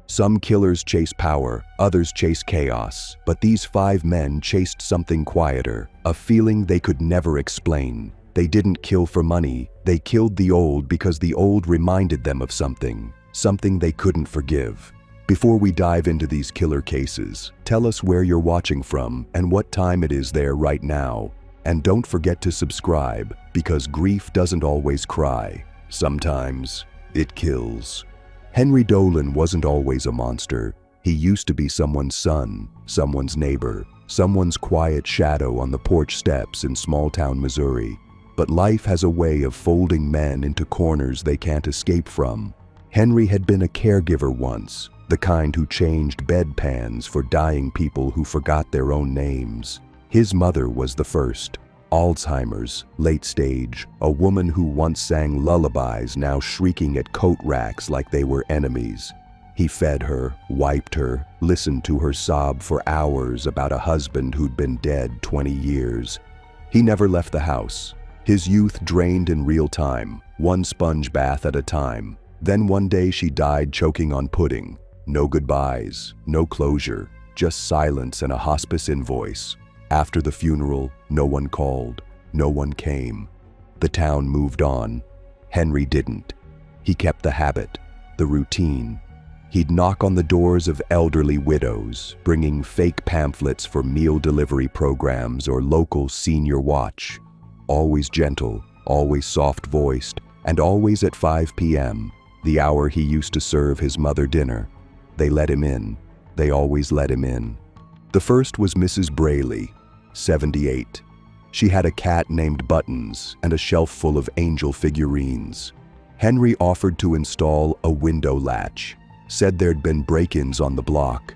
Some killers chase power, others chase chaos, but these 5 men chased something quieter, a feeling they could never explain. They didn't kill for money, they killed the old because the old reminded them of something they couldn't forgive. Before we dive into these killer cases, tell us where you're watching from and what time it is there right now. And don't forget to subscribe, because grief doesn't always cry. Sometimes it kills. Henry Dolan wasn't always a monster. He used to be someone's son, someone's neighbor, someone's quiet shadow on the porch steps in small-town Missouri. But life has a way of folding men into corners they can't escape from. Henry had been a caregiver once, the kind who changed bedpans for dying people who forgot their own names. His mother was the first. Alzheimer's, late stage, a woman who once sang lullabies now shrieking at coat racks like they were enemies. He fed her, wiped her, listened to her sob for hours about a husband who'd been dead 20 years. He never left the house. His youth drained in real time, one sponge bath at a time. Then one day she died choking on pudding. No goodbyes, no closure, just silence and a hospice invoice. After the funeral, no one called, no one came. The town moved on. Henry didn't. He kept the habit, the routine. He'd knock on the doors of elderly widows, bringing fake pamphlets for meal delivery programs or local senior watch. Always gentle, always soft-voiced, and always at 5 p.m., the hour he used to serve his mother dinner. They let him in. They always let him in. The first was Mrs. Braley, 78. She had a cat named Buttons and a shelf full of angel figurines. Henry offered to install a window latch, said there'd been break-ins on the block.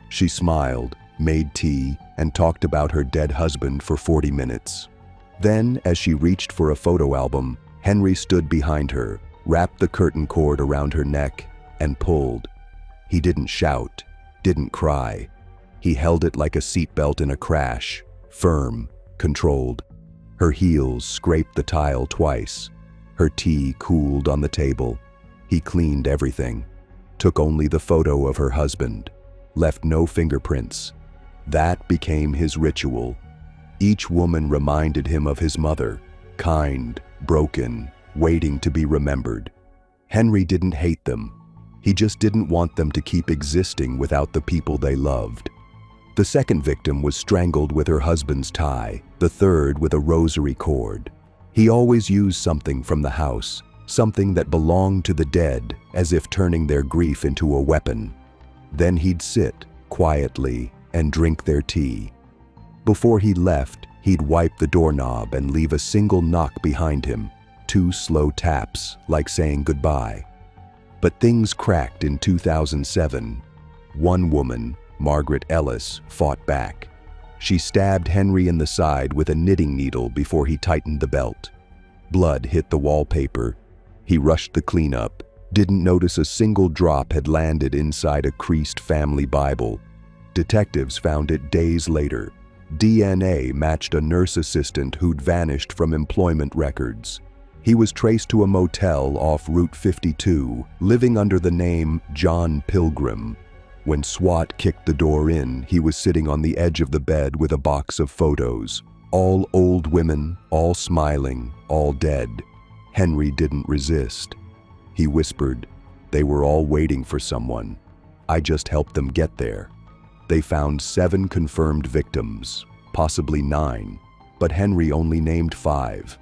She smiled, made tea, and talked about her dead husband for 40 minutes. Then, as she reached for a photo album, Henry stood behind her, wrapped the curtain cord around her neck, and pulled. He didn't shout, didn't cry. He held it like a seatbelt in a crash, firm, controlled. Her heels scraped the tile twice. Her tea cooled on the table. He cleaned everything. Took only the photo of her husband. Left no fingerprints. That became his ritual. Each woman reminded him of his mother, kind, broken, waiting to be remembered. Henry didn't hate them. He just didn't want them to keep existing without the people they loved. The second victim was strangled with her husband's tie, the third with a rosary cord. He always used something from the house, something that belonged to the dead, as if turning their grief into a weapon. Then he'd sit, quietly, and drink their tea. Before he left, he'd wipe the doorknob and leave a single knock behind him, 2 slow taps, like saying goodbye. But things cracked in 2007. One woman, Margaret Ellis, fought back. She stabbed Henry in the side with a knitting needle before he tightened the belt. Blood hit the wallpaper. He rushed the cleanup, didn't notice a single drop had landed inside a creased family Bible. Detectives found it days later. DNA matched a nurse assistant who'd vanished from employment records. He was traced to a motel off Route 52, living under the name John Pilgrim. When SWAT kicked the door in, he was sitting on the edge of the bed with a box of photos. All old women, all smiling, all dead. Henry didn't resist. He whispered, "They were all waiting for someone. I just helped them get there." They found 7 confirmed victims, possibly 9, but Henry only named 5.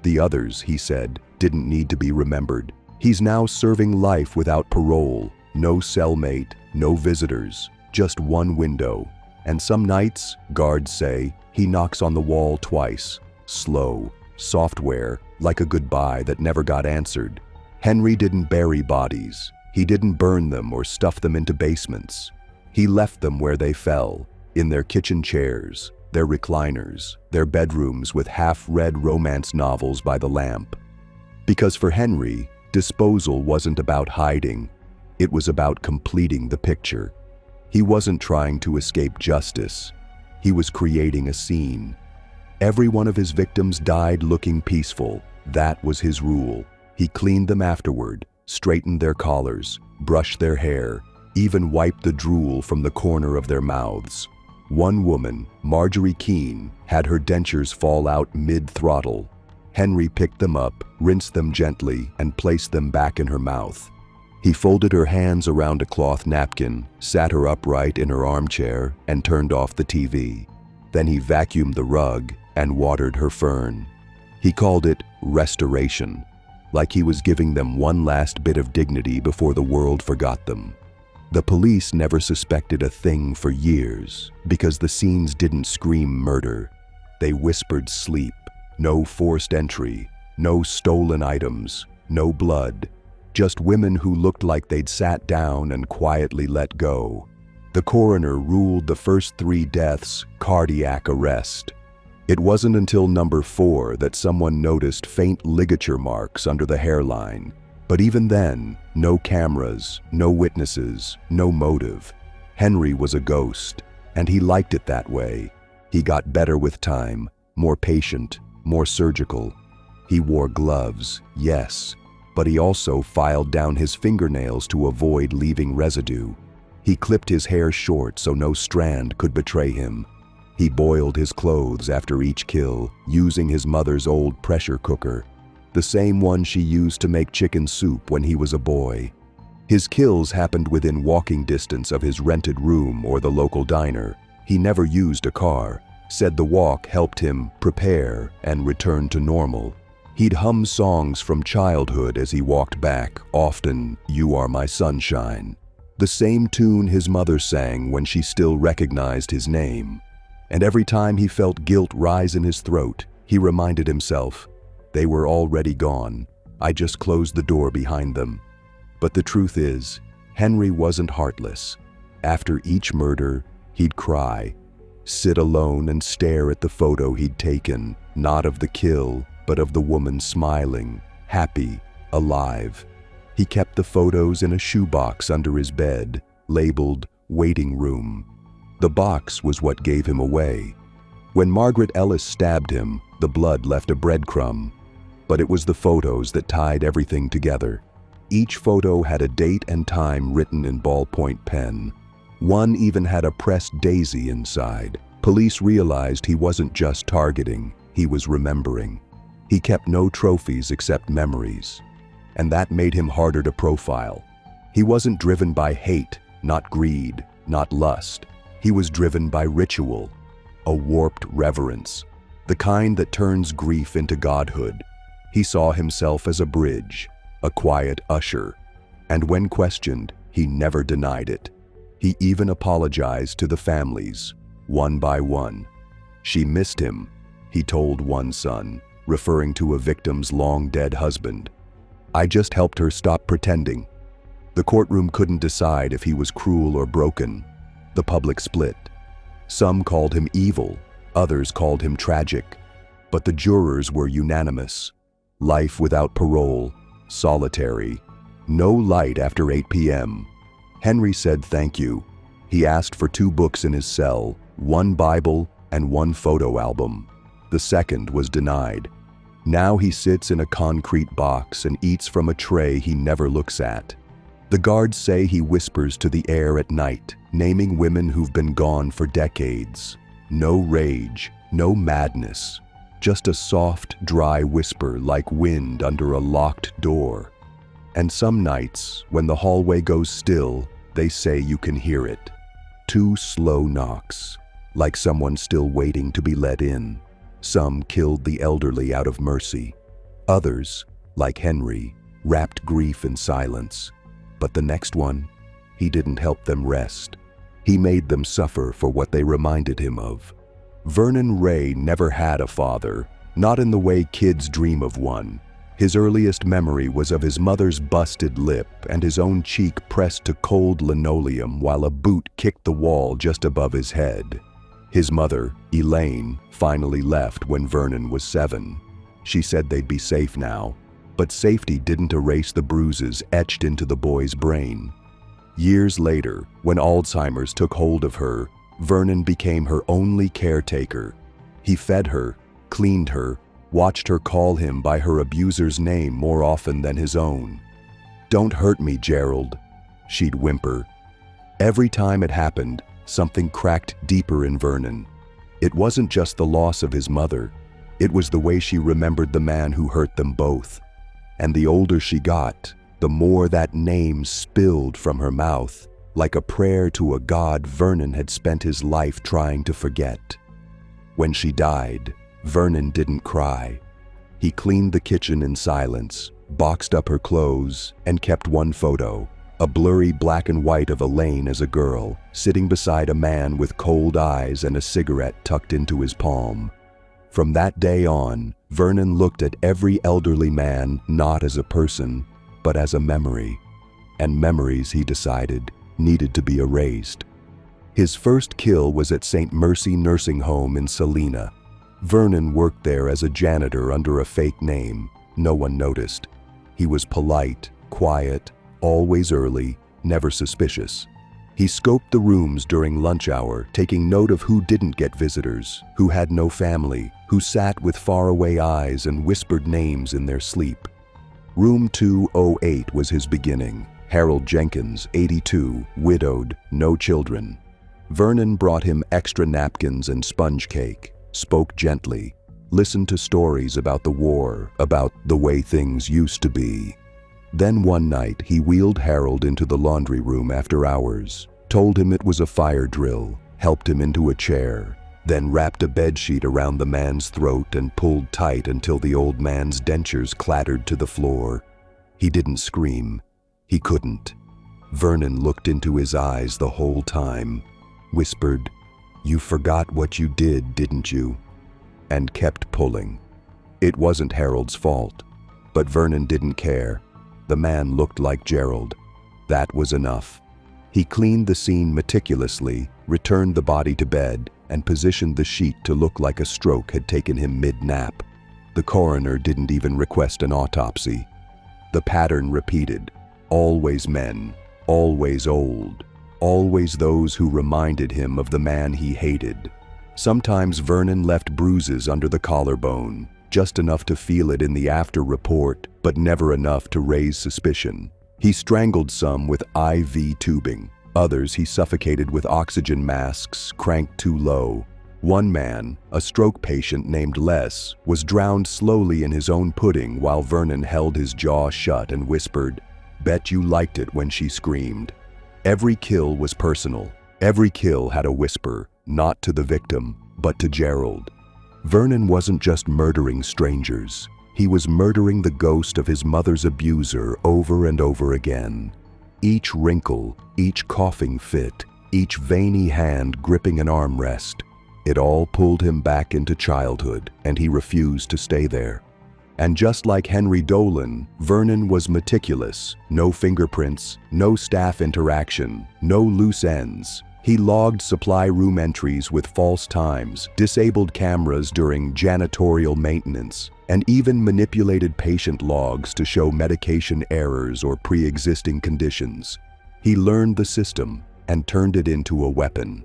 The others, he said, didn't need to be remembered. He's now serving life without parole, no cellmate, no visitors, just one window. And some nights, guards say, he knocks on the wall twice, slow, software, like a goodbye that never got answered. Henry didn't bury bodies. He didn't burn them or stuff them into basements. He left them where they fell, in their kitchen chairs, their recliners, their bedrooms with half-read romance novels by the lamp. Because for Henry, disposal wasn't about hiding. It was about completing the picture. He wasn't trying to escape justice. He was creating a scene. Every one of his victims died looking peaceful. That was his rule. He cleaned them afterward, straightened their collars, brushed their hair, even wiped the drool from the corner of their mouths. One woman, Marjorie Keene, had her dentures fall out mid-throttle. Henry picked them up, rinsed them gently, and placed them back in her mouth. He folded her hands around a cloth napkin, sat her upright in her armchair, and turned off the TV. Then he vacuumed the rug and watered her fern. He called it restoration, like he was giving them one last bit of dignity before the world forgot them. The police never suspected a thing for years because the scenes didn't scream murder. They whispered sleep, no forced entry, no stolen items, no blood, just women who looked like they'd sat down and quietly let go. The coroner ruled the first 3 deaths cardiac arrest. It wasn't until number 4 that someone noticed faint ligature marks under the hairline. But even then, no cameras, no witnesses, no motive. Henry was a ghost, and he liked it that way. He got better with time, more patient, more surgical. He wore gloves, yes, but he also filed down his fingernails to avoid leaving residue. He clipped his hair short so no strand could betray him. He boiled his clothes after each kill, using his mother's old pressure cooker, the same one she used to make chicken soup when he was a boy. His kills happened within walking distance of his rented room or the local diner. He never used a car, said the walk helped him prepare and return to normal. He'd hum songs from childhood as he walked back, often "You Are My Sunshine," the same tune his mother sang when she still recognized his name. And every time he felt guilt rise in his throat, he reminded himself, "They were already gone. I just closed the door behind them." But the truth is, Henry wasn't heartless. After each murder, he'd cry, sit alone and stare at the photo he'd taken, not of the kill, but of the woman smiling, happy, alive. He kept the photos in a shoebox under his bed, labeled waiting room. The box was what gave him away. When Margaret Ellis stabbed him, the blood left a breadcrumb. But it was the photos that tied everything together. Each photo had a date and time written in ballpoint pen. One even had a pressed daisy inside. Police realized he wasn't just targeting, he was remembering. He kept no trophies except memories. And that made him harder to profile. He wasn't driven by hate, not greed, not lust. He was driven by ritual, a warped reverence, the kind that turns grief into godhood. He saw himself as a bridge, a quiet usher, and when questioned, he never denied it. He even apologized to the families, one by one. She missed him, he told one son, referring to a victim's long-dead husband. I just helped her stop pretending. The courtroom couldn't decide if he was cruel or broken. The public split. Some called him evil, others called him tragic. But the jurors were unanimous. Life without parole, solitary, no light after 8 p.m. Henry said thank you. He asked for 2 books in his cell, 1 Bible and 1 photo album. The second was denied. Now he sits in a concrete box and eats from a tray he never looks at. The guards say he whispers to the air at night, naming women who've been gone for decades. No rage, no madness, just a soft, dry whisper like wind under a locked door. And some nights, when the hallway goes still, they say you can hear it. 2 slow knocks, like someone still waiting to be let in. Some killed the elderly out of mercy. Others, like Henry, wrapped grief in silence. But the next one, he didn't help them rest. He made them suffer for what they reminded him of. Vernon Ray never had a father, not in the way kids dream of one. His earliest memory was of his mother's busted lip and his own cheek pressed to cold linoleum while a boot kicked the wall just above his head. His mother, Elaine, finally left when Vernon was 7. She said they'd be safe now, but safety didn't erase the bruises etched into the boy's brain. Years later, when Alzheimer's took hold of her, Vernon became her only caretaker. He fed her, cleaned her, watched her call him by her abuser's name more often than his own. "Don't hurt me, Gerald," she'd whimper. Every time it happened, something cracked deeper in Vernon. It wasn't just the loss of his mother. It was the way she remembered the man who hurt them both. And the older she got, the more that name spilled from her mouth, like a prayer to a god Vernon had spent his life trying to forget. When she died, Vernon didn't cry. He cleaned the kitchen in silence, boxed up her clothes, and kept one photo, a blurry black and white of Elaine as a girl, sitting beside a man with cold eyes and a cigarette tucked into his palm. From that day on, Vernon looked at every elderly man not as a person, but as a memory. And memories, he decided, needed to be erased. His first kill was at St. Mercy Nursing Home in Salina. Vernon worked there as a janitor under a fake name. No one noticed. He was polite, quiet, always early, never suspicious. He scoped the rooms during lunch hour, taking note of who didn't get visitors, who had no family, who sat with faraway eyes and whispered names in their sleep. Room 208 was his beginning. Harold Jenkins, 82, widowed, no children. Vernon brought him extra napkins and sponge cake, spoke gently, listened to stories about the war, about the way things used to be. Then one night he wheeled Harold into the laundry room after hours, told him it was a fire drill, helped him into a chair, then wrapped a bedsheet around the man's throat and pulled tight until the old man's dentures clattered to the floor. He didn't scream. He couldn't. Vernon looked into his eyes the whole time, whispered, "You forgot what you did, didn't you?" and kept pulling. It wasn't Harold's fault, but Vernon didn't care. The man looked like Gerald. That was enough. He cleaned the scene meticulously, returned the body to bed, and positioned the sheet to look like a stroke had taken him mid-nap. The coroner didn't even request an autopsy. The pattern repeated. Always men, always old, always those who reminded him of the man he hated. Sometimes Vernon left bruises under the collarbone, just enough to feel it in the after report, but never enough to raise suspicion. He strangled some with IV tubing. Others he suffocated with oxygen masks cranked too low. One man, a stroke patient named Les, was drowned slowly in his own pudding while Vernon held his jaw shut and whispered, "Bet you liked it when she screamed." Every kill was personal. Every kill had a whisper, not to the victim, but to Gerald. Vernon wasn't just murdering strangers. He was murdering the ghost of his mother's abuser over and over again. Each wrinkle, each coughing fit, each veiny hand gripping an armrest, it all pulled him back into childhood, and he refused to stay there. And just like Henry Dolan, Vernon was meticulous. No fingerprints, no staff interaction, no loose ends. He logged supply room entries with false times, disabled cameras during janitorial maintenance, and even manipulated patient logs to show medication errors or pre-existing conditions. He learned the system and turned it into a weapon.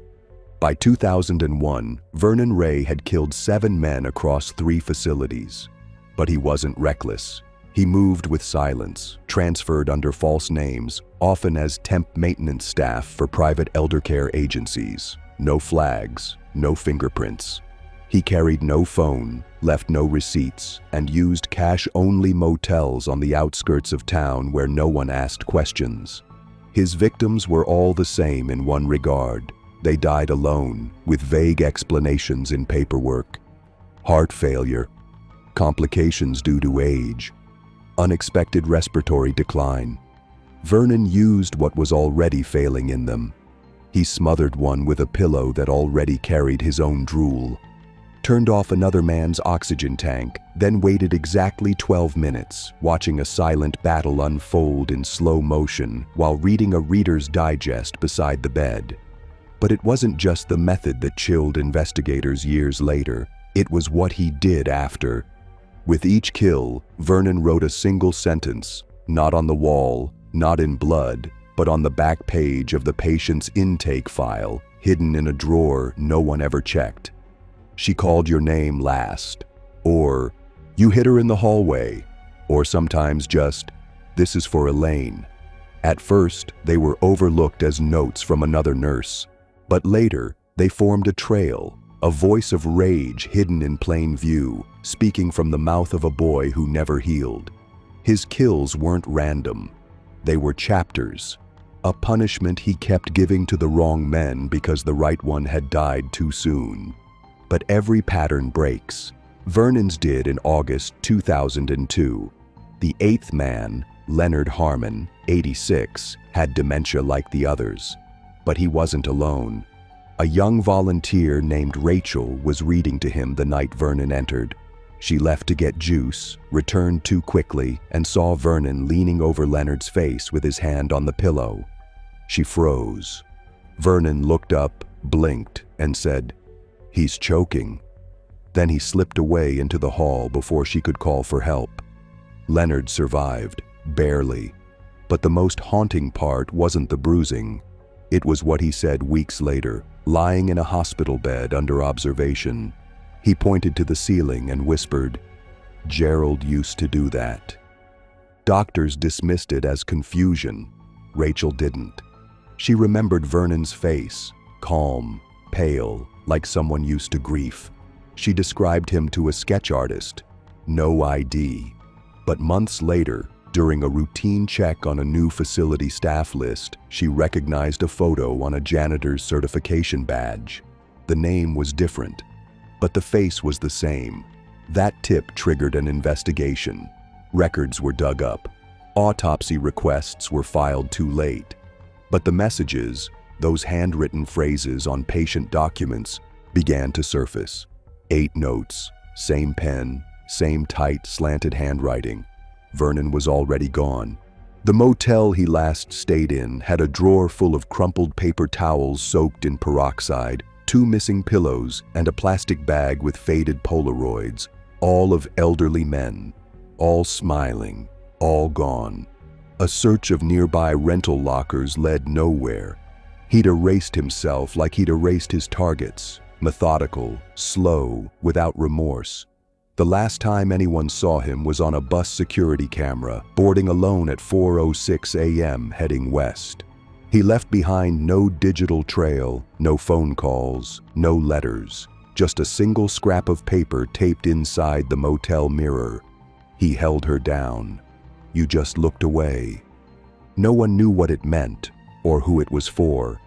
By 2001, Vernon Ray had killed 7 men across 3 facilities. But he wasn't reckless. He moved with silence, transferred under false names, often as temp maintenance staff for private elder care agencies. No flags, no fingerprints. He carried no phone, left no receipts, and used cash-only motels on the outskirts of town where no one asked questions. His victims were all the same in one regard. They died alone, with vague explanations in paperwork. Heart failure, complications due to age, unexpected respiratory decline. Vernon used what was already failing in them. He smothered one with a pillow that already carried his own drool, turned off another man's oxygen tank, then waited exactly 12 minutes, watching a silent battle unfold in slow motion while reading a Reader's Digest beside the bed. But it wasn't just the method that chilled investigators years later. It was what he did after. With each kill, Vernon wrote a single sentence, not on the wall, not in blood, but on the back page of the patient's intake file, hidden in a drawer no one ever checked. "She called your name last," or "You hit her in the hallway," or sometimes just, "This is for Elaine." At first, they were overlooked as notes from another nurse, but later, they formed a trail, a voice of rage hidden in plain view, speaking from the mouth of a boy who never healed. His kills weren't random. They were chapters, a punishment he kept giving to the wrong men because the right one had died too soon. But every pattern breaks. Vernon's did in August 2002. The eighth man, Leonard Harmon, 86, had dementia like the others. But he wasn't alone. A young volunteer named Rachel was reading to him the night Vernon entered. She left to get juice, returned too quickly, and saw Vernon leaning over Leonard's face with his hand on the pillow. She froze. Vernon looked up, blinked, and said, "He's choking." Then he slipped away into the hall before she could call for help. Leonard survived, barely. But the most haunting part wasn't the bruising. It was what he said weeks later, lying in a hospital bed under observation. He pointed to the ceiling and whispered, "Gerald used to do that." Doctors dismissed it as confusion. Rachel didn't. She remembered Vernon's face, calm, pale, like someone used to grief. She described him to a sketch artist. No ID. But months later, during a routine check on a new facility staff list, she recognized a photo on a janitor's certification badge. The name was different, but the face was the same. That tip triggered an investigation. Records were dug up. Autopsy requests were filed too late. But the messages, those handwritten phrases on patient documents, began to surface. 8 notes, same pen, same tight, slanted handwriting. Vernon was already gone. The motel he last stayed in had a drawer full of crumpled paper towels soaked in peroxide, 2 missing pillows, and a plastic bag with faded Polaroids, all of elderly men, all smiling, all gone. A search of nearby rental lockers led nowhere. He'd erased himself like he'd erased his targets, methodical, slow, without remorse. The last time anyone saw him was on a bus security camera, boarding alone at 4:06 a.m. heading west. He left behind no digital trail, no phone calls, no letters, just a single scrap of paper taped inside the motel mirror. He held her down. You just looked away. No one knew what it meant or who it was for,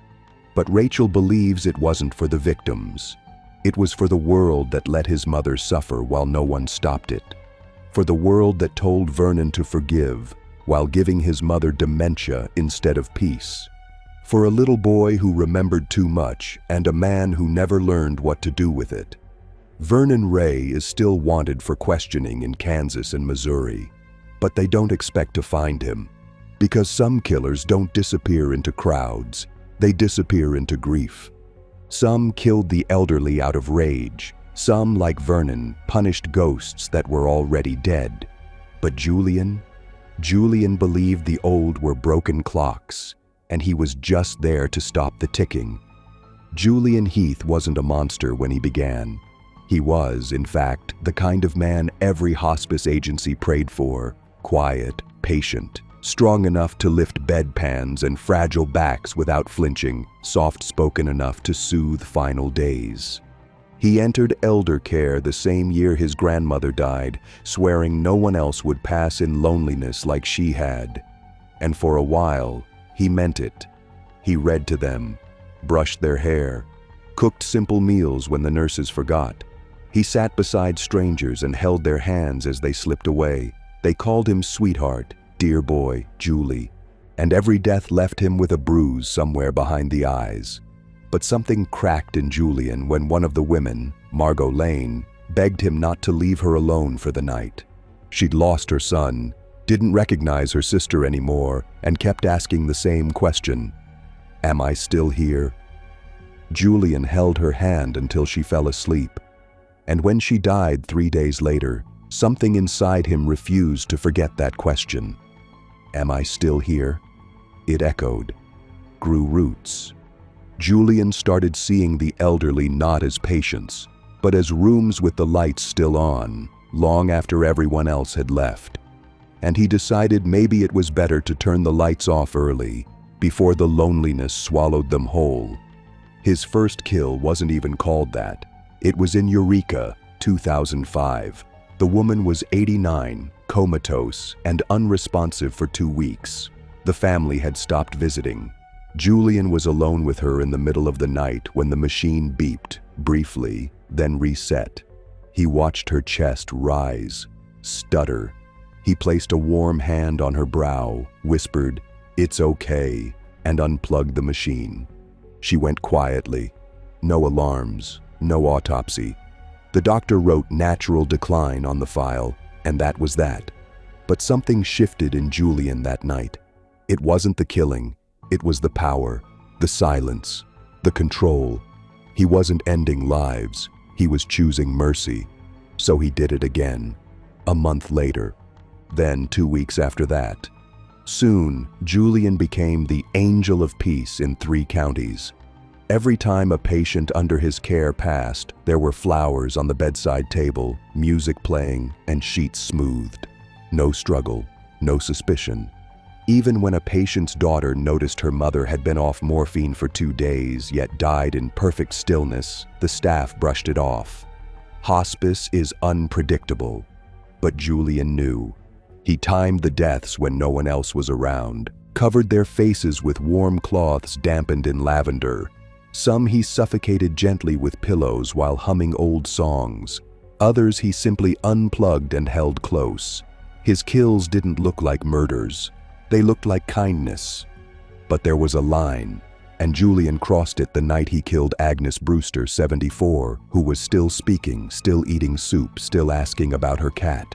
but Rachel believes it wasn't for the victims. It was for the world that let his mother suffer while no one stopped it. For the world that told Vernon to forgive while giving his mother dementia instead of peace. For a little boy who remembered too much and a man who never learned what to do with it. Vernon Ray is still wanted for questioning in Kansas and Missouri, but they don't expect to find him. Because some killers don't disappear into crowds, they disappear into grief. Some killed the elderly out of rage. Some, like Vernon, punished ghosts that were already dead. But Julian believed the old were broken clocks, and he was just there to stop the ticking. Julian Heath wasn't a monster when he began. He was, in fact, the kind of man every hospice agency prayed for, quiet, patient, strong enough to lift bedpans and fragile backs without flinching, soft-spoken enough to soothe final days. He entered elder care the same year his grandmother died, swearing no one else would pass in loneliness like she had. And for a while, he meant it. He read to them, brushed their hair, cooked simple meals when the nurses forgot. He sat beside strangers and held their hands as they slipped away. They called him sweetheart, dear boy, Julie, and every death left him with a bruise somewhere behind the eyes. But something cracked in Julian when one of the women, Margot Lane, begged him not to leave her alone for the night. She'd lost her son, didn't recognize her sister anymore, and kept asking the same question, "Am I still here?" Julian held her hand until she fell asleep. And when she died 3 days later, something inside him refused to forget that question. "Am I still here?" It echoed, grew roots. Julian started seeing the elderly not as patients, but as rooms with the lights still on, long after everyone else had left. and he decided maybe it was better to turn the lights off early, before the loneliness swallowed them whole. His first kill wasn't even called that. It was in Eureka, 2005. The woman was 89, comatose, and unresponsive for 2 weeks. The family had stopped visiting. Julian was alone with her in the middle of the night when the machine beeped, briefly, then reset. He watched her chest rise, stutter. He placed a warm hand on her brow, whispered, "It's okay," and unplugged the machine. She went quietly. No alarms, no autopsy. The doctor wrote natural decline on the file, and that was that. But something shifted in Julian that night. It wasn't the killing, it was the power, the silence, the control. He wasn't ending lives, he was choosing mercy. So he did it again, a month later, then 2 weeks after that. Soon, Julian became the angel of peace in 3 counties. Every time a patient under his care passed, there were flowers on the bedside table, music playing, and sheets smoothed. No struggle, no suspicion. Even when a patient's daughter noticed her mother had been off morphine for 2 days, yet died in perfect stillness, the staff brushed it off. Hospice is unpredictable, but Julian knew. He timed the deaths when no one else was around, covered their faces with warm cloths dampened in lavender. Some he suffocated gently with pillows while humming old songs. Others he simply unplugged and held close. His kills didn't look like murders. They looked like kindness. But there was a line, and Julian crossed it the night he killed Agnes Brewster, 74, who was still speaking, still eating soup, still asking about her cat.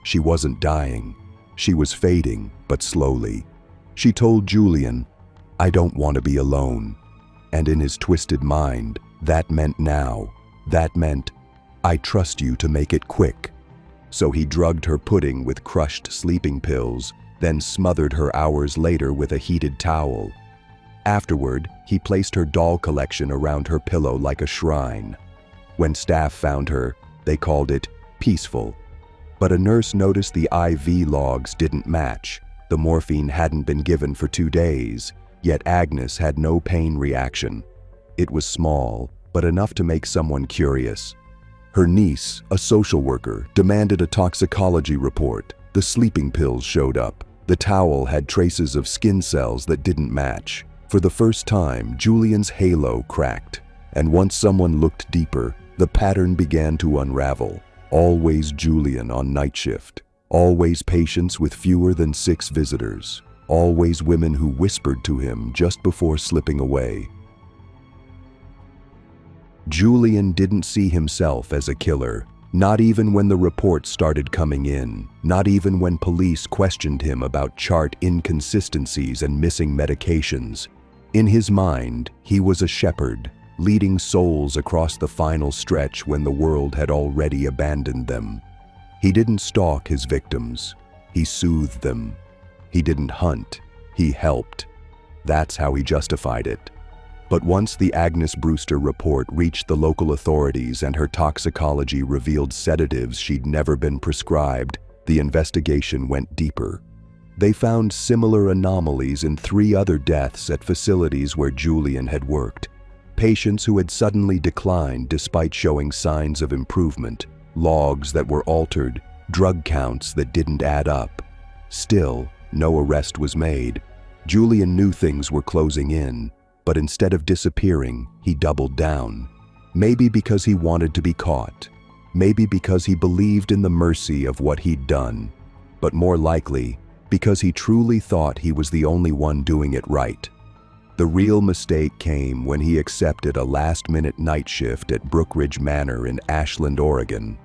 She wasn't dying. She was fading, but slowly. She told Julian, "I don't want to be alone." And in his twisted mind, that meant now. That meant, "I trust you to make it quick." So he drugged her pudding with crushed sleeping pills, then smothered her hours later with a heated towel. Afterward, he placed her doll collection around her pillow like a shrine. When staff found her, they called it peaceful. But a nurse noticed the IV logs didn't match. The morphine hadn't been given for 2 days, yet Agnes had no pain reaction. It was small, but enough to make someone curious. Her niece, a social worker, demanded a toxicology report. The sleeping pills showed up. The towel had traces of skin cells that didn't match. For the first time, Julian's halo cracked. And once someone looked deeper, the pattern began to unravel. Always Julian on night shift. Always patients with fewer than 6 visitors. Always women who whispered to him just before slipping away. Julian didn't see himself as a killer, not even when the reports started coming in, not even when police questioned him about chart inconsistencies and missing medications. In his mind, he was a shepherd, leading souls across the final stretch when the world had already abandoned them. He didn't stalk his victims, he soothed them. He didn't hunt, he helped. That's how he justified it. But once the Agnes Brewster report reached the local authorities and her toxicology revealed sedatives she'd never been prescribed, the investigation went deeper. They found similar anomalies in 3 other deaths at facilities where Julian had worked. Patients who had suddenly declined despite showing signs of improvement, logs that were altered, drug counts that didn't add up. Still, no arrest was made. Julian knew things were closing in, but instead of disappearing, he doubled down. Maybe because he wanted to be caught. Maybe because he believed in the mercy of what he'd done. But more likely, because he truly thought he was the only one doing it right. The real mistake came when he accepted a last-minute night shift at Brookridge Manor in Ashland, Oregon.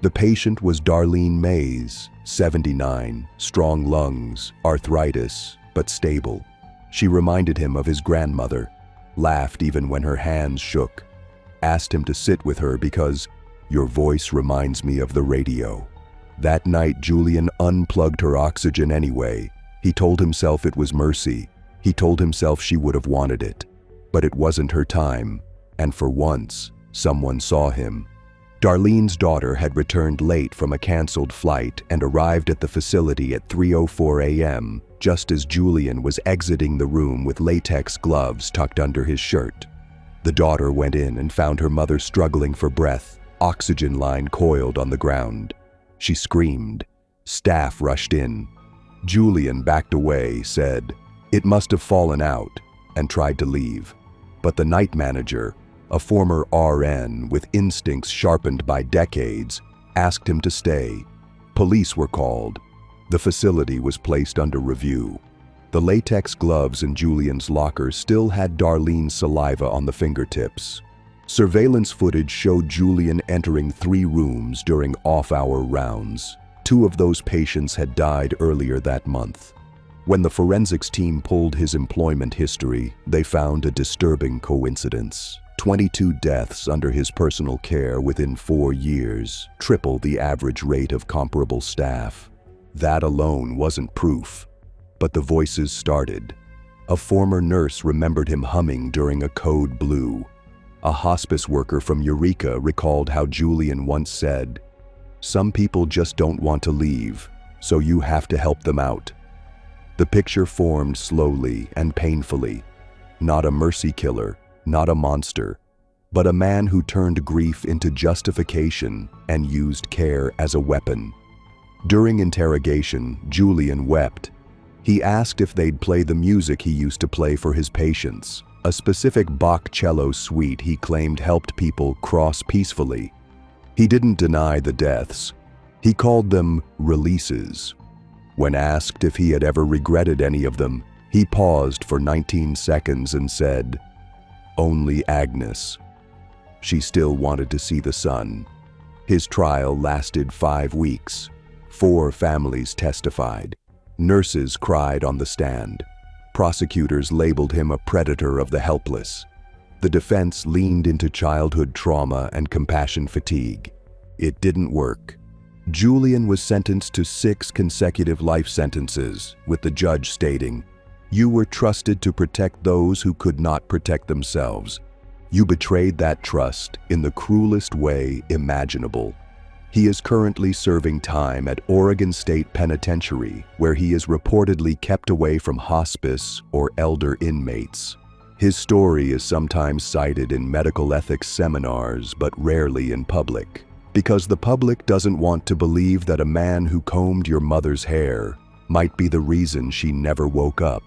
The patient was Darlene Mays, 79, strong lungs, arthritis, but stable. She reminded him of his grandmother, laughed even when her hands shook, asked him to sit with her because, "Your voice reminds me of the radio." That night, Julian unplugged her oxygen anyway. He told himself it was mercy. He told himself she would have wanted it. But it wasn't her time, and for once, someone saw him. Darlene's daughter had returned late from a canceled flight and arrived at the facility at 3:04 a.m., just as Julian was exiting the room with latex gloves tucked under his shirt. The daughter went in and found her mother struggling for breath, oxygen line coiled on the ground. She screamed. Staff rushed in. Julian backed away, said, "It must have fallen out," and tried to leave. But the night manager, a former RN with instincts sharpened by decades, asked him to stay. Police were called. The facility was placed under review. The latex gloves in Julian's locker still had Darlene's saliva on the fingertips. Surveillance footage showed Julian entering 3 rooms during off-hour rounds. 2 of those patients had died earlier that month. When the forensics team pulled his employment history, they found a disturbing coincidence. 22 deaths under his personal care within 4 years, triple the average rate of comparable staff. That alone wasn't proof, but the voices started. A former nurse remembered him humming during a code blue. A hospice worker from Eureka recalled how Julian once said, "Some people just don't want to leave, so you have to help them out." The picture formed slowly and painfully. Not a mercy killer, not a monster, but a man who turned grief into justification and used care as a weapon. During interrogation, Julian wept. He asked if they'd play the music he used to play for his patients, a specific Bach cello suite he claimed helped people cross peacefully. He didn't deny the deaths. He called them releases. When asked if he had ever regretted any of them, he paused for 19 seconds and said, "Only Agnes." She still wanted to see the sun. His trial lasted 5 weeks. 4 families testified. Nurses cried on the stand. Prosecutors labeled him a predator of the helpless. The defense leaned into childhood trauma and compassion fatigue. It didn't work. Julian was sentenced to 6 consecutive life sentences, with the judge stating, "You were trusted to protect those who could not protect themselves. You betrayed that trust in the cruelest way imaginable." He is currently serving time at Oregon State Penitentiary, where he is reportedly kept away from hospice or elder inmates. His story is sometimes cited in medical ethics seminars, but rarely in public, because the public doesn't want to believe that a man who combed your mother's hair might be the reason she never woke up.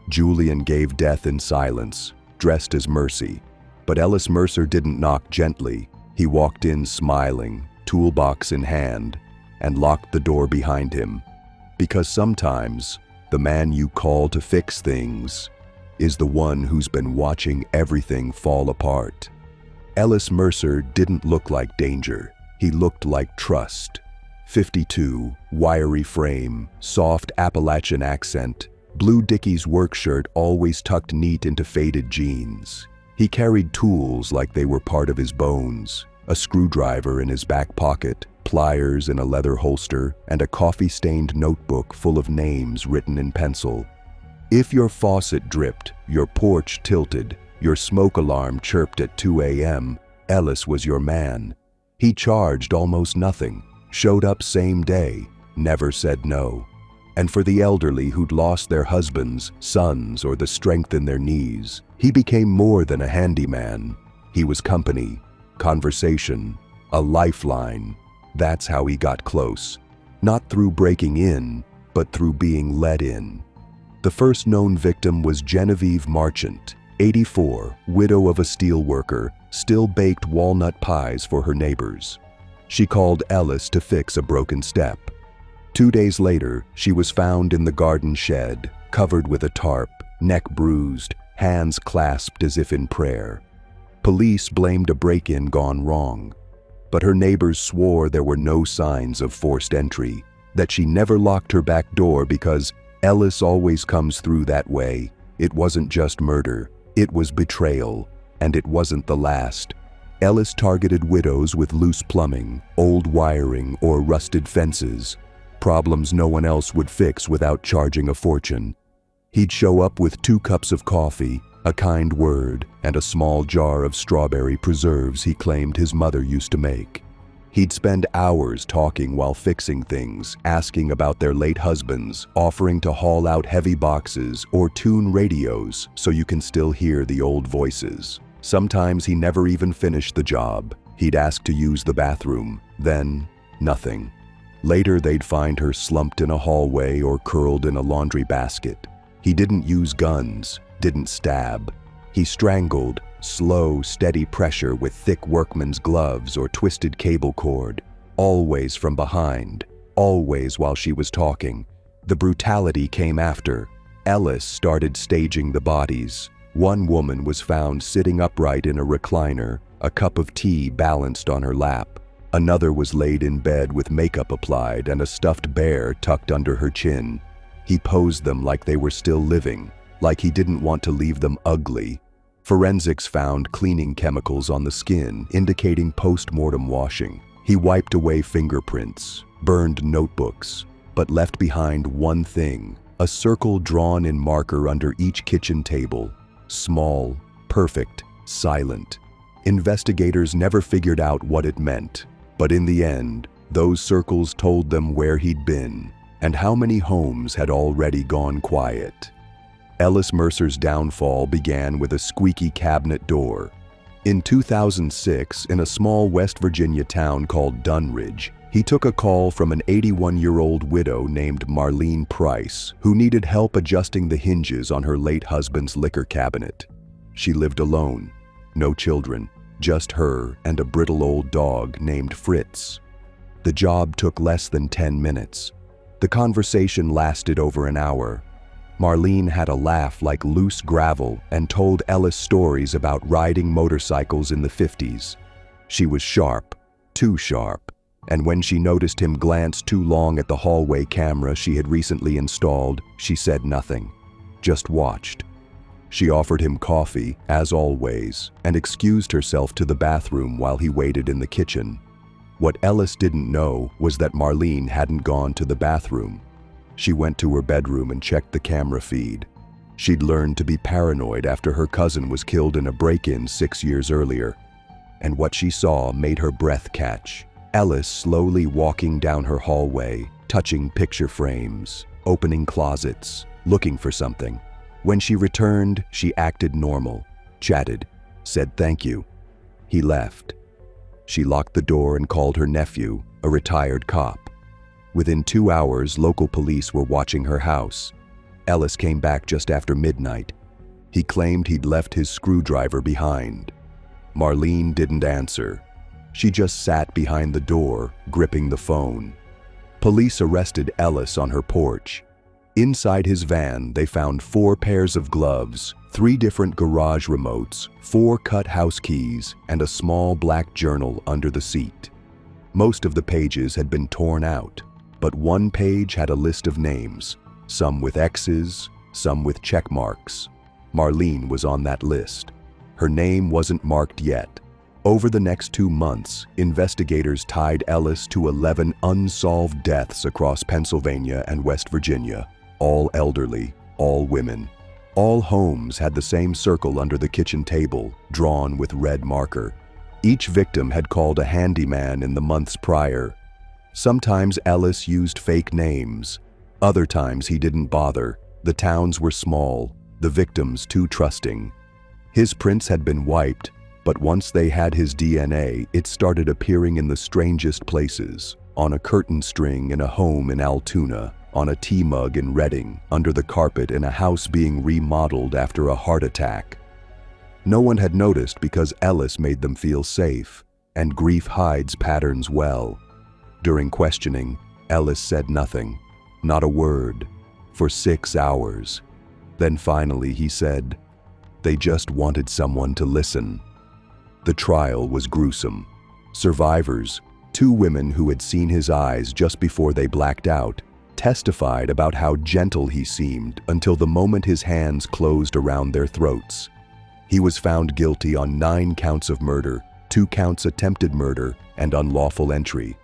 Julian gave death in silence, dressed as mercy. But Ellis Mercer didn't knock gently. He walked in smiling, toolbox in hand, and locked the door behind him. Because sometimes, the man you call to fix things is the one who's been watching everything fall apart. Ellis Mercer didn't look like danger. He looked like trust. 52, wiry frame, soft Appalachian accent, blue Dickies work shirt always tucked neat into faded jeans. He carried tools like they were part of his bones, a screwdriver in his back pocket, pliers in a leather holster, and a coffee-stained notebook full of names written in pencil. If your faucet dripped, your porch tilted, your smoke alarm chirped at 2 a.m., Ellis was your man. He charged almost nothing, showed up same day, never said no. And for the elderly who'd lost their husbands, sons, or the strength in their knees, he became more than a handyman. He was company, conversation, a lifeline. That's how he got close. Not through breaking in, but through being let in. The first known victim was Genevieve Marchant, 84, widow of a steelworker, still baked walnut pies for her neighbors. She called Ellis to fix a broken step. 2 days later, she was found in the garden shed, covered with a tarp, neck bruised, hands clasped as if in prayer. Police blamed a break-in gone wrong, but her neighbors swore there were no signs of forced entry, that she never locked her back door because Ellis always comes through that way. It wasn't just murder, it was betrayal, and it wasn't the last. Ellis targeted widows with loose plumbing, old wiring, or rusted fences, problems no one else would fix without charging a fortune. He'd show up with 2 cups of coffee, A kind word and a small jar of strawberry preserves he claimed his mother used to make. He'd spend hours talking while fixing things, asking about their late husbands, offering to haul out heavy boxes or tune radios so you can still hear the old voices. Sometimes he never even finished the job. He'd ask to use the bathroom, then nothing. Later they'd find her slumped in a hallway or curled in a laundry basket. He didn't use guns, didn't stab. He strangled, slow, steady pressure with thick workman's gloves or twisted cable cord, always from behind, always while she was talking. The brutality came after. Ellis started staging the bodies. One woman was found sitting upright in a recliner, a cup of tea balanced on her lap. Another was laid in bed with makeup applied and a stuffed bear tucked under her chin. He posed them like they were still living, like he didn't want to leave them ugly. Forensics found cleaning chemicals on the skin, indicating post-mortem washing. He wiped away fingerprints, burned notebooks, but left behind one thing, a circle drawn in marker under each kitchen table. Small, perfect, silent. Investigators never figured out what it meant, but in the end, those circles told them where he'd been and how many homes had already gone quiet. Ellis Mercer's downfall began with a squeaky cabinet door. In 2006, in a small West Virginia town called Dunridge, he took a call from an 81-year-old widow named Marlene Price, who needed help adjusting the hinges on her late husband's liquor cabinet. She lived alone, no children, just her and a brittle old dog named Fritz. The job took less than 10 minutes. The conversation lasted over an hour. Marlene had a laugh like loose gravel and told Ellis stories about riding motorcycles in the 50s. She was sharp, too sharp, and when she noticed him glance too long at the hallway camera she had recently installed, she said nothing, just watched. She offered him coffee, as always, and excused herself to the bathroom while he waited in the kitchen. What Ellis didn't know was that Marlene hadn't gone to the bathroom. She went to her bedroom and checked the camera feed. She'd learned to be paranoid after her cousin was killed in a break-in 6 years earlier. And what she saw made her breath catch. Ellis slowly walking down her hallway, touching picture frames, opening closets, looking for something. When she returned, she acted normal, chatted, said thank you. He left. She locked the door and called her nephew, a retired cop. Within 2 hours, local police were watching her house. Ellis came back just after midnight. He claimed he'd left his screwdriver behind. Marlene didn't answer. She just sat behind the door, gripping the phone. Police arrested Ellis on her porch. Inside his van, they found 4 pairs of gloves, 3 different garage remotes, 4 cut house keys, and a small black journal under the seat. Most of the pages had been torn out, but one page had a list of names, some with X's, some with check marks. Marlene was on that list. Her name wasn't marked yet. Over the next 2 months, investigators tied Ellis to 11 unsolved deaths across Pennsylvania and West Virginia, all elderly, all women. All homes had the same circle under the kitchen table, drawn with red marker. Each victim had called a handyman in the months prior. Sometimes Ellis used fake names. Other times he didn't bother. The towns were small, the victims too trusting. His prints had been wiped, but once they had his DNA, it started appearing in the strangest places. On a curtain string in a home in Altoona, on a tea mug in Reading, under the carpet in a house being remodeled after a heart attack. No one had noticed because Ellis made them feel safe, and grief hides patterns well. During questioning, Ellis said nothing, not a word, for 6 hours. Then finally he said, "They just wanted someone to listen." The trial was gruesome. Survivors, 2 women who had seen his eyes just before they blacked out, testified about how gentle he seemed until the moment his hands closed around their throats. He was found guilty on 9 counts of murder, 2 counts attempted murder, and unlawful entry.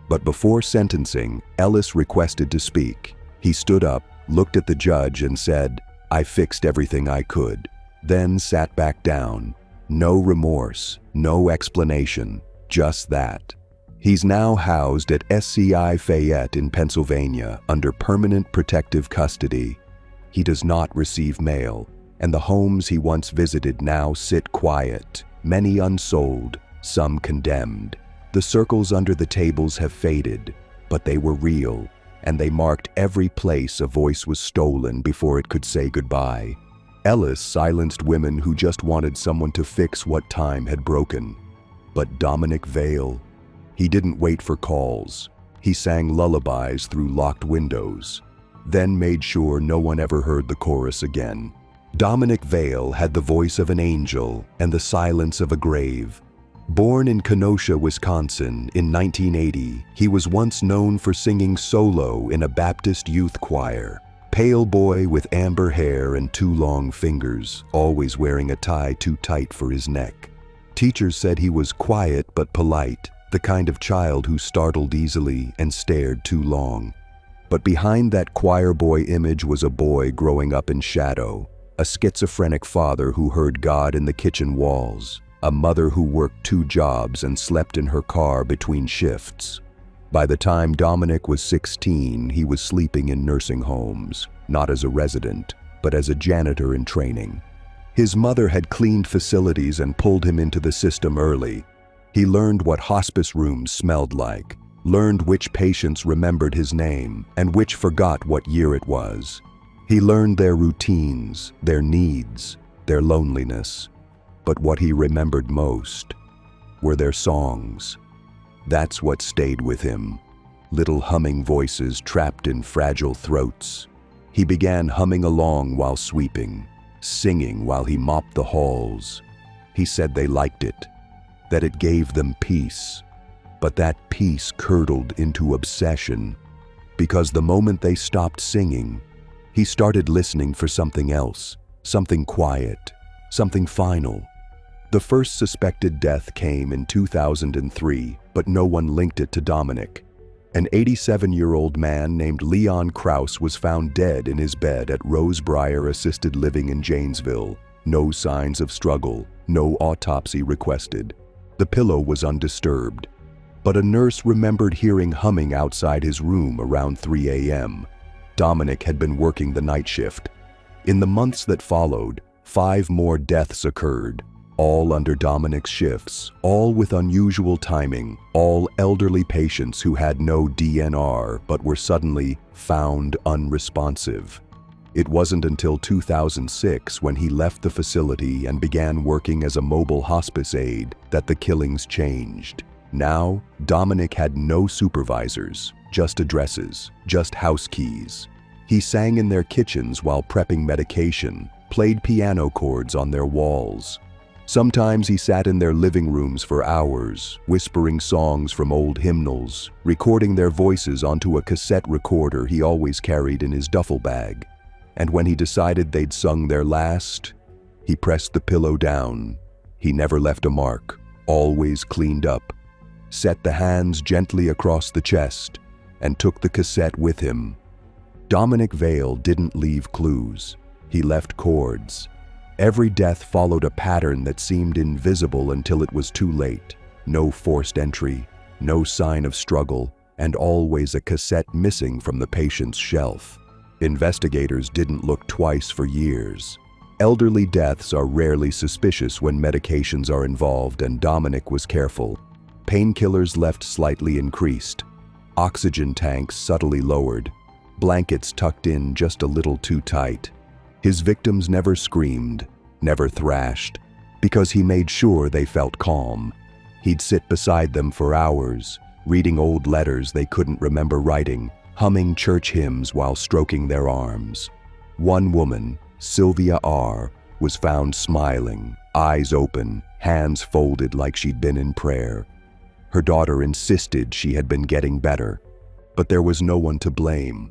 But before sentencing, Ellis requested to speak. He stood up, looked at the judge, and said, "I fixed everything I could." then sat back down. No remorse, no explanation, just that. He's now housed at SCI Fayette in Pennsylvania under permanent protective custody. He does not receive mail, and the homes he once visited now sit quiet, many unsold, some condemned. The circles under the tables have faded, but they were real, and they marked every place a voice was stolen before it could say goodbye. Ellis silenced women who just wanted someone to fix what time had broken. But Dominic Vale, he didn't wait for calls. He sang lullabies through locked windows, then made sure no one ever heard the chorus again. Dominic Vale had the voice of an angel and the silence of a grave. Born in Kenosha, Wisconsin in 1980, he was once known for singing solo in a Baptist youth choir. Pale boy with amber hair and two long fingers, always wearing a tie too tight for his neck. Teachers said he was quiet but polite, the kind of child who startled easily and stared too long. But behind that choir boy image was a boy growing up in shadow, a schizophrenic father who heard God in the kitchen walls, a mother who worked 2 jobs and slept in her car between shifts. By the time Dominic was 16, he was sleeping in nursing homes, not as a resident, but as a janitor in training. His mother had cleaned facilities and pulled him into the system early. He learned what hospice rooms smelled like, learned which patients remembered his name and which forgot what year it was. He learned their routines, their needs, their loneliness. But what he remembered most were their songs. That's what stayed with him, little humming voices trapped in fragile throats. He began humming along while sweeping, singing while he mopped the halls. He said they liked it, that it gave them peace. But that peace curdled into obsession, because the moment they stopped singing, he started listening for something else, something quiet, something final. The first suspected death came in 2003, but no one linked it to Dominic. An 87-year-old man named Leon Krause was found dead in his bed at Rosebriar Assisted Living in Janesville. No signs of struggle, no autopsy requested. The pillow was undisturbed. But a nurse remembered hearing humming outside his room around 3 a.m. Dominic had been working the night shift. In the months that followed, 5 more deaths occurred, all under Dominic's shifts, all with unusual timing, all elderly patients who had no DNR but were suddenly found unresponsive. It wasn't until 2006, when he left the facility and began working as a mobile hospice aide, that the killings changed. Now, Dominic had no supervisors, just addresses, just house keys. He sang in their kitchens while prepping medication, played piano chords on their walls. Sometimes he sat in their living rooms for hours, whispering songs from old hymnals, recording their voices onto a cassette recorder he always carried in his duffel bag. And when he decided they'd sung their last, he pressed the pillow down. He never left a mark, always cleaned up, set the hands gently across the chest, and took the cassette with him. Dominic Vale didn't leave clues. He left chords. Every death followed a pattern that seemed invisible until it was too late. No forced entry, no sign of struggle, and always a cassette missing from the patient's shelf. Investigators didn't look twice for years. Elderly deaths are rarely suspicious when medications are involved, and Dominic was careful. Painkillers left slightly increased, oxygen tanks subtly lowered, blankets tucked in just a little too tight. His victims never screamed, never thrashed, because he made sure they felt calm. He'd sit beside them for hours, reading old letters they couldn't remember writing, humming church hymns while stroking their arms. One woman, Sylvia R., was found smiling, eyes open, hands folded like she'd been in prayer. Her daughter insisted she had been getting better, but there was no one to blame.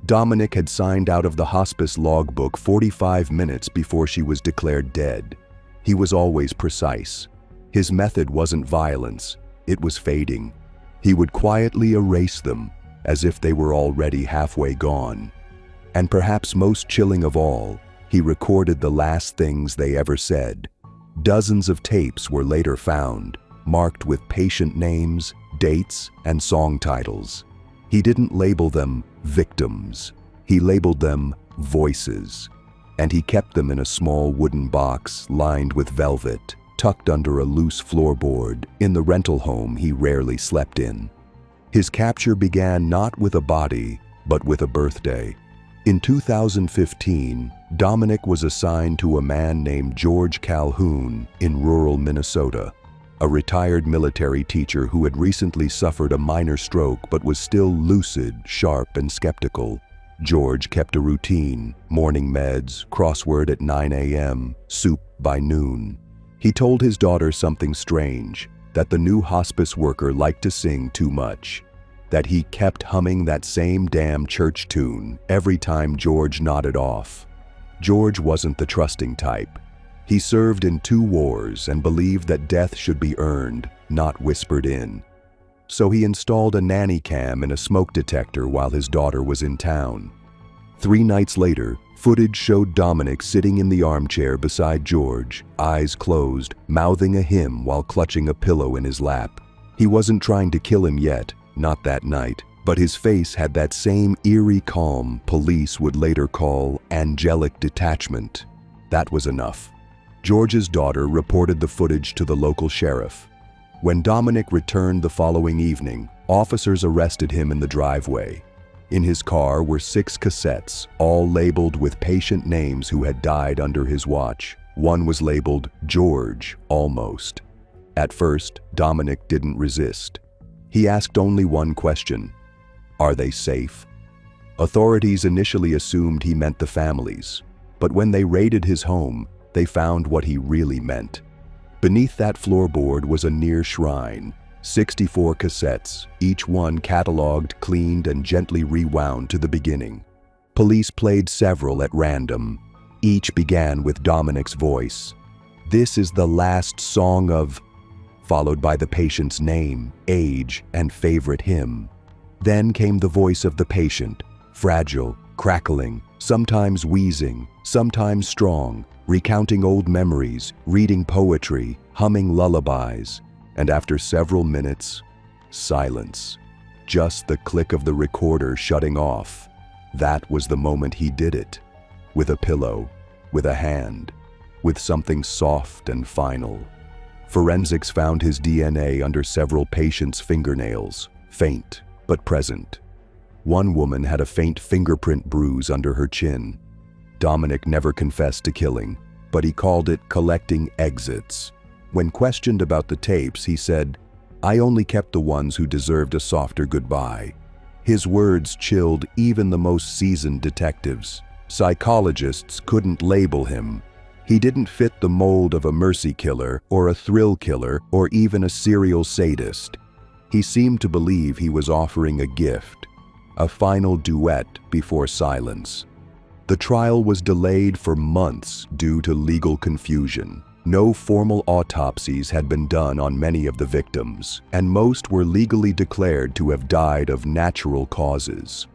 Dominic had signed out of the hospice logbook 45 minutes before she was declared dead. He was always precise. His method wasn't violence, it was fading. He would quietly erase them, as if they were already halfway gone. And perhaps most chilling of all, He recorded the last things they ever said. Dozens of tapes were later found, marked with patient names, dates, and song titles. He didn't label them victims. He labeled them voices. And he kept them in a small wooden box lined with velvet, tucked under a loose floorboard in the rental home he rarely slept in. His capture began not with a body, but with a birthday. In 2015, Dominic was assigned to a man named George Calhoun in rural Minnesota, a retired military teacher who had recently suffered a minor stroke but was still lucid, sharp, and skeptical. George kept a routine: morning meds, crossword at 9 a.m., soup by noon. He told his daughter something strange, that the new hospice worker liked to sing too much, that he kept humming that same damn church tune every time George nodded off. George wasn't the trusting type. He served in 2 wars and believed that death should be earned, not whispered in. So he installed a nanny cam and a smoke detector while his daughter was in town. 3 nights later, footage showed Dominic sitting in the armchair beside George, eyes closed, mouthing a hymn while clutching a pillow in his lap. He wasn't trying to kill him yet, not that night, but his face had that same eerie calm police would later call angelic detachment. That was enough. George's daughter reported the footage to the local sheriff. When Dominic returned the following evening, officers arrested him in the driveway. In his car were 6 cassettes, all labeled with patient names who had died under his watch. One was labeled George, almost. At first, Dominic didn't resist. He asked only one question: are they safe? Authorities initially assumed he meant the families, but when they raided his home, they found what he really meant. Beneath that floorboard was a near shrine, 64 cassettes, each one cataloged, cleaned, and gently rewound to the beginning. Police played several at random. Each began with Dominic's voice. "This is the last song of," followed by the patient's name, age, and favorite hymn. Then came the voice of the patient, fragile, crackling, sometimes wheezing, sometimes strong, recounting old memories, reading poetry, humming lullabies, and after several minutes, silence. Just the click of the recorder shutting off. That was the moment he did it. With a pillow, with a hand, with something soft and final. Forensics found his DNA under several patients' fingernails, faint but present. One woman had a faint fingerprint bruise under her chin. Dominic never confessed to killing, but he called it collecting exits. When questioned about the tapes, he said, "I only kept the ones who deserved a softer goodbye." His words chilled even the most seasoned detectives. Psychologists couldn't label him. He didn't fit the mold of a mercy killer or a thrill killer or even a serial sadist. He seemed to believe he was offering a gift, a final duet before silence. The trial was delayed for months due to legal confusion. No formal autopsies had been done on many of the victims, and most were legally declared to have died of natural causes.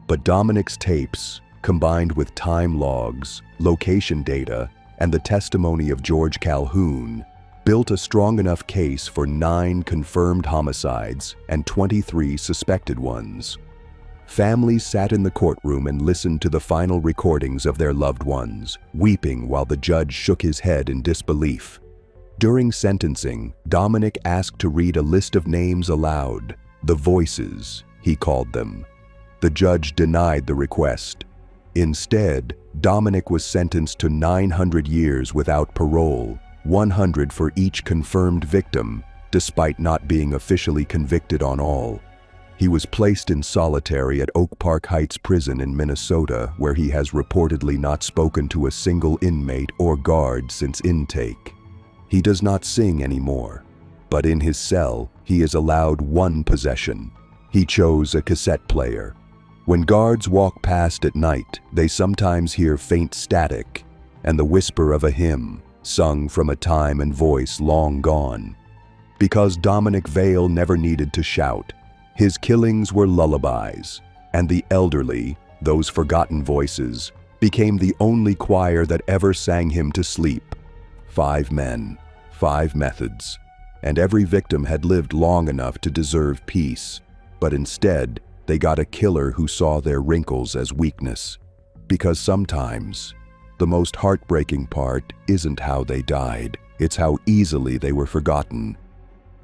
But Dominic's tapes, combined with time logs, location data, and the testimony of George Calhoun, built a strong enough case for 9 confirmed homicides and 23 suspected ones. Families sat in the courtroom and listened to the final recordings of their loved ones, weeping while the judge shook his head in disbelief. During sentencing, Dominic asked to read a list of names aloud, the voices, he called them. The judge denied the request. Instead, Dominic was sentenced to 900 years without parole, 100 for each confirmed victim, despite not being officially convicted on all. He was placed in solitary at Oak Park Heights Prison in Minnesota, where he has reportedly not spoken to a single inmate or guard since intake. He does not sing anymore, but in his cell, he is allowed one possession. He chose a cassette player. When guards walk past at night, they sometimes hear faint static and the whisper of a hymn, sung from a time and voice long gone. Because Dominic Vale never needed to shout, his killings were lullabies, and the elderly, those forgotten voices, became the only choir that ever sang him to sleep. 5 men, 5 methods, and every victim had lived long enough to deserve peace, but instead, they got a killer who saw their wrinkles as weakness. Because sometimes, the most heartbreaking part isn't how they died, it's how easily they were forgotten.